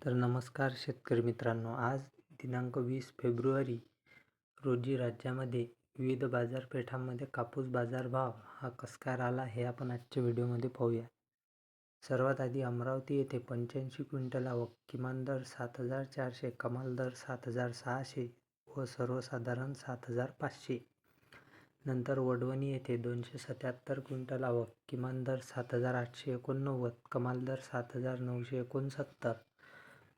तर नमस्कार शेतकरी मित्रांनो, आज दिनांक 20 फेब्रुवारी रोजी राज्यामध्ये विविध बाजारपेठांमध्ये कापूस बाजारभाव हा कसा काय राहिला हे आपण आजच्या व्हिडिओमध्ये पाहूया. सर्वात आधी अमरावती येथे 85 क्विंटल आवक, किमान दर 7,400, कमाल दर 7,600 व सर्वसाधारण 7,500. नंतर वडवणी येथे 277 क्विंटल आवक, किमान दर 7,889, कमाल दर 7,969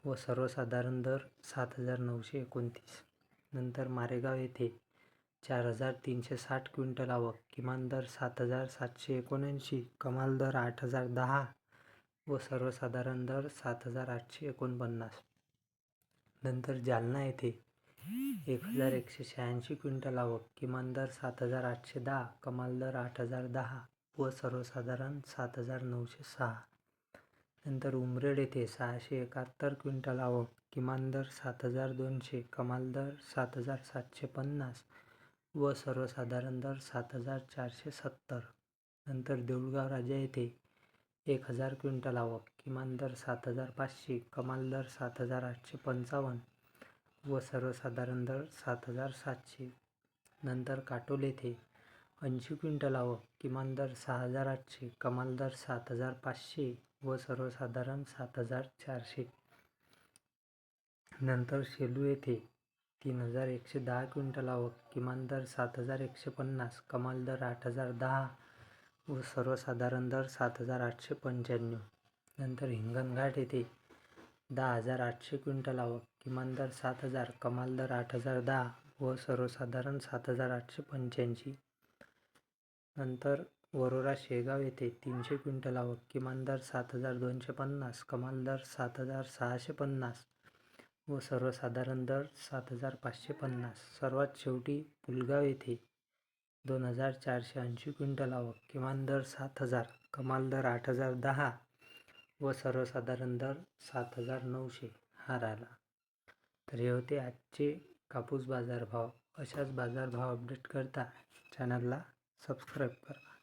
व सर्वसाधारण दर 7,929. नंतर मारेगाव येथे 4,360 क्विंटल आवक, किमान दर 7,779, कमाल दर 8,010 व सर्वसाधारण दर 7,849. नंतर जालना येथे 1,186 क्विंटल आवक, किमान दर 7,810, कमाल दर 8,010 व सर्वसाधारण 7,906. नंतर उमरेड येथे 671 क्विंटल आवक, किमान दर 7,200, कमाल दर 7,750 व सर्वसाधारण दर 7,470. नंतर देऊळगाव राजा येथे 1,000 क्विंटल आवक, किमान दर 7,500, कमाल दर 7,855 व सर्वसाधारण दर 7,700. नंतर काटोल येथे 80 क्विंटल आवक, किमान दर 6,800, कमाल दर 7,500 व सर्वसाधारण 7,400. नंतर शेलू येथे 3,110 क्विंटल आवक, किमान दर 7,150, कमाल दर 8,010 व सर्वसाधारण दर 7,895. नंतर हिंगणघाट येथे 10,800 क्विंटल आवक, किमान दर 7,000, कमाल दर 8,010 व सर्वसाधारण 7,885. नंतर वरोरा शेगाव येथे 300 क्विंटल आवक, किमान दर 7,250, कमाल दर 7,650 व सर्वसाधारण दर 7,550. सर्वात शेवटी पुलगाव येथे 2,480 क्विंटल आवक, किमान दर 7,000, कमाल दर 8,010 व सर्वसाधारण दर 7,900 हा राहिला. तर हे होते आजचे कापूस बाजारभाव. अशाच बाजारभाव अपडेट करता चॅनलला सबस्क्राईब करा.